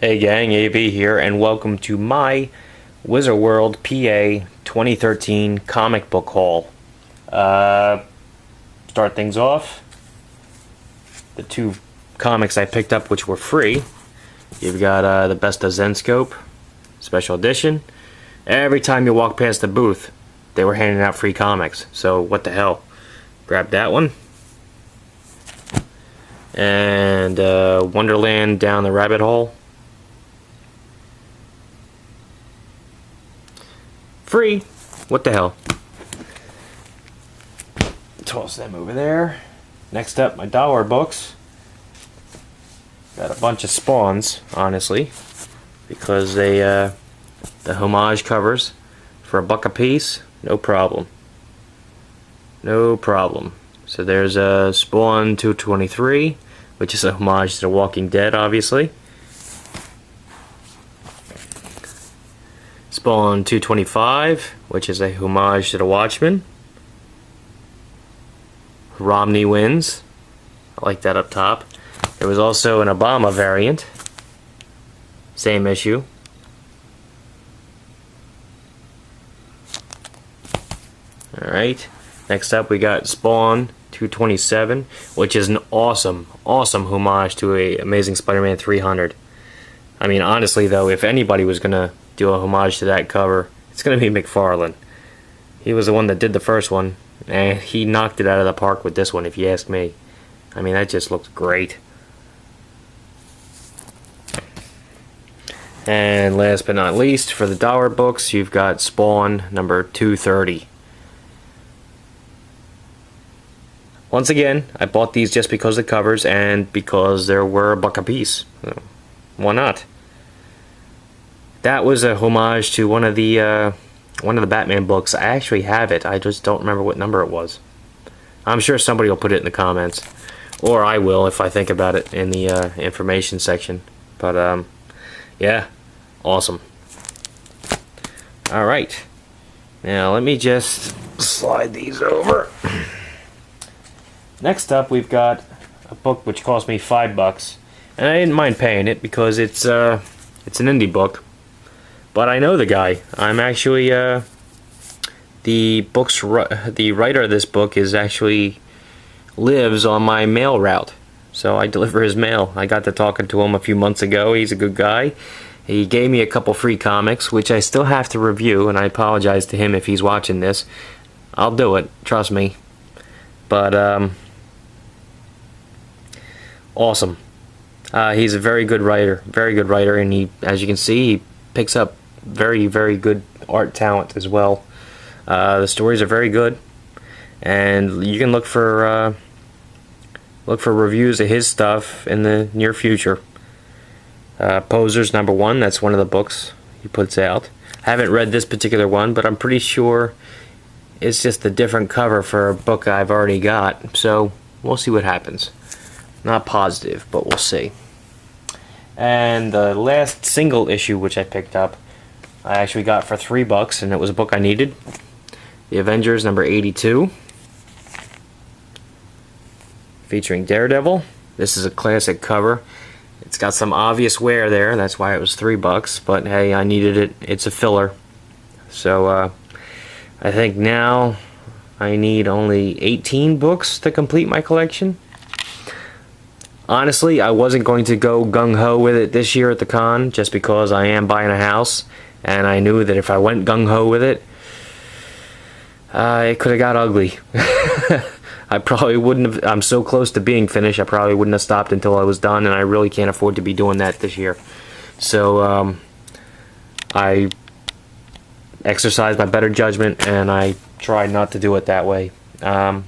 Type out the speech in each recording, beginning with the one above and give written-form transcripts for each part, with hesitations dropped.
Hey gang, AB here, and welcome to my Wizard World PA 2013 comic book haul. Start things off. The two comics I picked up which were free. You've got the Best of Zenscope Special Edition. Every time you walk past the booth, they were handing out free comics. So what the hell? Grab that one. And Wonderland Down the Rabbit Hole. Free. What the hell? Toss them over there. Next up, my dollar books. Got a bunch of Spawns, honestly, because they the homage covers for $1 a piece. No problem. No problem. So there's a Spawn 223, which is a homage to The Walking Dead, obviously. Spawn 225, which is a homage to The Watchmen. Romney wins. I like that up top. There was also an Obama variant. Same issue. Alright. Next up we got Spawn 227, which is an awesome homage to a Amazing Spider-Man 300. I mean, honestly though, if anybody was gonna do a homage to that cover, it's gonna be McFarlane. He was the one that did the first one, and he knocked it out of the park with this one, if you ask me. I mean, that just looks great. And last but not least, for the dollar books, you've got Spawn number 230. Once again, I bought these just because of the covers and because there were $1 a piece. So, why not? That was a homage to one of the Batman books. I actually have it. I just don't remember what number it was. I'm sure somebody will put it in the comments, or I will if I think about it in the information section. But yeah, awesome. All right, now let me just slide these over. Next up, we've got a book which cost me $5, and I didn't mind paying it because it's an indie book. But I know the guy. I'm actually the writer of this book lives on my mail route, so I deliver his mail. I got to talking to him a few months ago. He's a good guy. He gave me a couple free comics, which I still have to review, and I apologize to him if he's watching this. I'll do it, trust me. But awesome. He's a very good writer, and he, as you can see, he picks up very good art talent as well. The stories are very good, and you can look for reviews of his stuff in the near future. Posers number 1, that's one of the books he puts out. I haven't read this particular one, but I'm pretty sure it's just a different cover for a book I've already got, so we'll see what happens. Not positive, but we'll see. And the last single issue which I picked up, I actually got for $3, and it was a book I needed. The Avengers number 82, featuring Daredevil. This is a classic cover. It's got some obvious wear there, that's why it was $3, but hey, I needed it. It's a filler. So I think now I need only 18 books to complete my collection. Honestly, I wasn't going to go gung-ho with it this year at the con, just because I am buying a house, and I knew that if I went gung-ho with it, it could have got ugly. I probably wouldn't have. I'm so close to being finished, I probably wouldn't have stopped until I was done, and I really can't afford to be doing that this year. So I exercised my better judgment, and I tried not to do it that way. So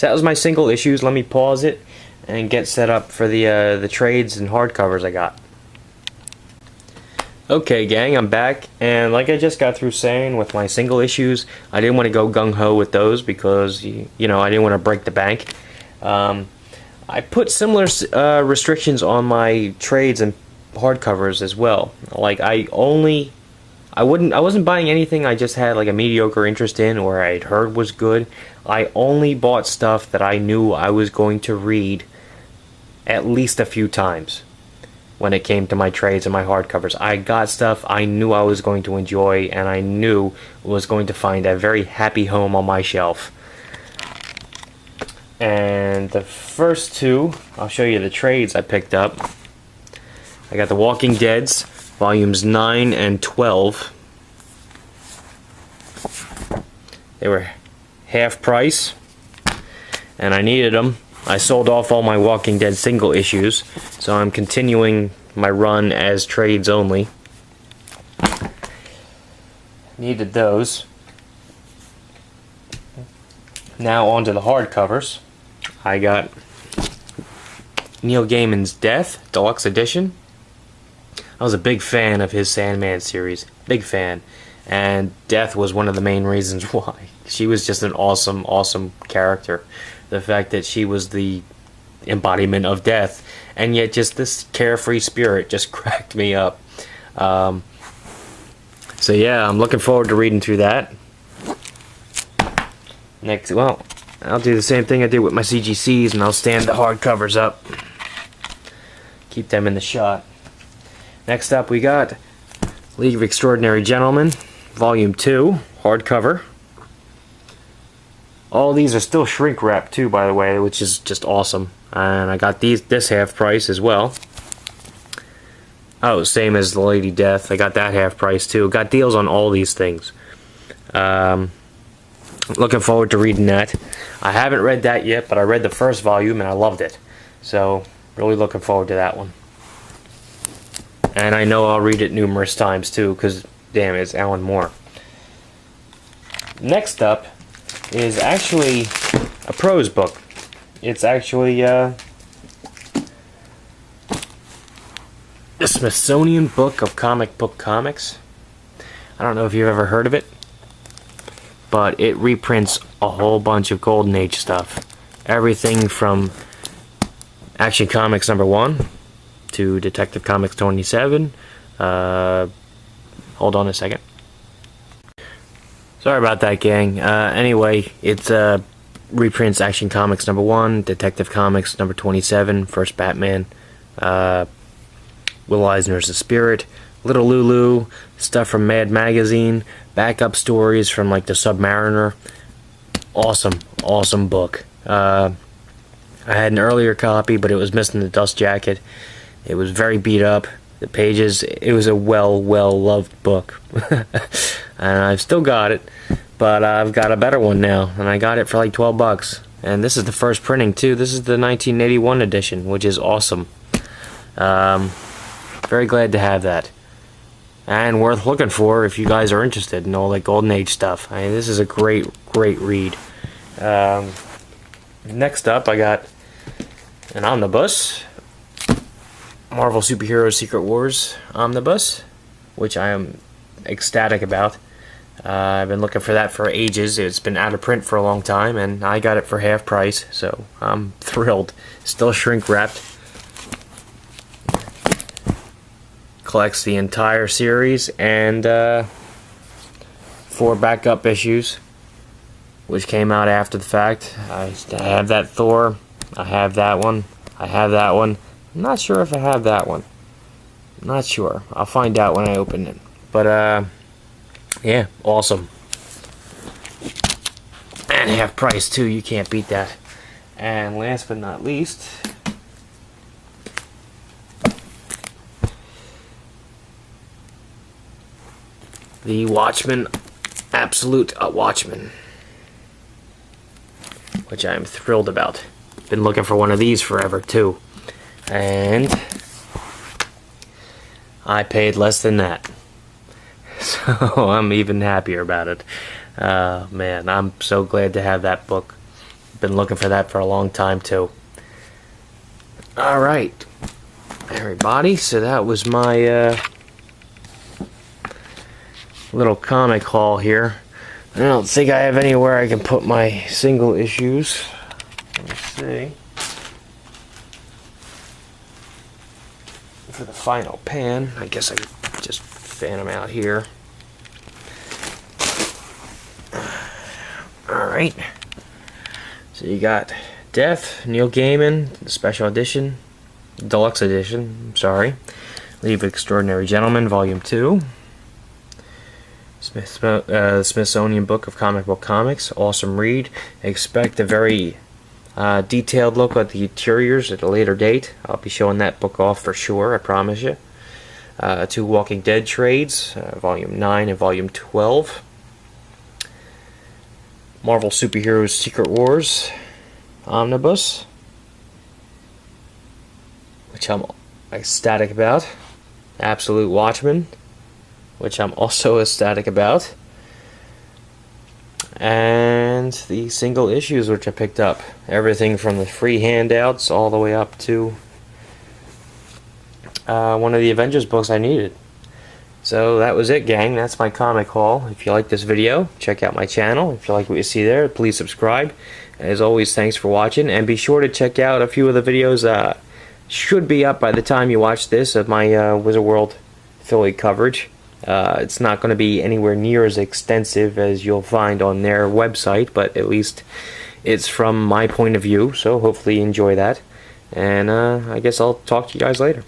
that was my single issues. Let me pause it and get set up for the trades and hardcovers I got. Okay gang, I'm back, and like I just got through saying with my single issues, I didn't want to go gung-ho with those because, you know, I didn't want to break the bank. I put similar restrictions on my trades and hardcovers as well. Like I wasn't buying anything I just had like a mediocre interest in or I'd heard was good. I only bought stuff that I knew I was going to read at least a few times. when it came to my trades and my hardcovers. I got stuff I knew I was going to enjoy, and I knew was going to find a very happy home on my shelf. And the first two, I'll show you the trades I picked up. I got The Walking Dead's volumes 9 and 12. They were half price, and I needed them. I sold off all my Walking Dead single issues, so I'm continuing my run as trades only. Needed those. Now on to the hardcovers. I got Neil Gaiman's Death, Deluxe Edition. I was a big fan of his Sandman series. Big fan. And Death was one of the main reasons why. She was just an awesome, awesome character. The fact that she was the embodiment of death, and yet just this carefree spirit just cracked me up. So yeah, I'm looking forward to reading through that. Next, well, I'll do the same thing I did with my CGCs, and I'll stand the hardcovers up. Keep them in the shot. Next up, we got League of Extraordinary Gentlemen, Volume 2, hardcover. All these are still shrink wrapped too, by the way, which is just awesome. And I got this half price as well. Oh, same as the Lady Death. I got that half price too. Got deals on all these things. Looking forward to reading that. I haven't read that yet, but I read the first volume and I loved it. So, really looking forward to that one. And I know I'll read it numerous times too, because damn, it's Alan Moore. Next up is actually a prose book. It's actually the Smithsonian Book of Comic Book Comics. I don't know if you've ever heard of it, but it reprints a whole bunch of Golden Age stuff. Everything from Action Comics #1 to Detective Comics 27. Hold on a second. Sorry about that, gang. Anyway, it's reprints Action Comics #1, Detective Comics #27, First Batman, Will Eisner's The Spirit, Little Lulu, stuff from Mad Magazine, backup stories from like The Submariner. Awesome, awesome book. I had an earlier copy, but it was missing the dust jacket. It was very beat up. The pages, it was a well-loved book. And I've still got it, but I've got a better one now, and I got it for like $12. And this is the first printing too. This is the 1981 edition, which is awesome. Very glad to have that, and worth looking for if you guys are interested in all that Golden Age stuff. I mean, this is a great read. Next up, I got an omnibus, Marvel Superheroes Secret Wars omnibus, which I am ecstatic about. I've been looking for that for ages. It's been out of print for a long time, and I got it for half price, so I'm thrilled. Still shrink wrapped. Collects the entire series and 4 backup issues, which came out after the fact. I have that Thor. I have that one. I have that one. I'm not sure if I have that one. I'm not sure. I'll find out when I open it. But yeah, awesome. And half price too. You can't beat that. And last but not least, the Watchmen, Absolute Watchmen, which I'm thrilled about. Been looking for one of these forever too, and I paid less than that, so I'm even happier about it. Man, I'm so glad to have that book. Been looking for that for a long time too. Alright, everybody, so that was my little comic haul here. I don't think I have anywhere I can put my single issues. Let me see. For the final pan, I guess I could just fan them out here. Alright. So you got Death, Neil Gaiman, the special edition. Deluxe edition, I'm sorry. League of Extraordinary Gentlemen, Volume 2. Smithsonian Book of Comic Book Comics, awesome read. Expect a very detailed look at the interiors at a later date. I'll be showing that book off for sure, I promise you. 2 Walking Dead trades, Volume 9 and Volume 12. Marvel Superheroes Secret Wars Omnibus, which I'm ecstatic about. Absolute Watchmen, which I'm also ecstatic about. And the single issues which I picked up. Everything from the free handouts all the way up to one of the Avengers books I needed. So that was it, gang. That's my comic haul. If you like this video, check out my channel. If you like what you see there, please subscribe. As always, thanks for watching, and be sure to check out a few of the videos should be up by the time you watch this of my Wizard World affiliate coverage. It's not going to be anywhere near as extensive as you'll find on their website, but at least it's from my point of view, so hopefully you enjoy that. And I guess I'll talk to you guys later.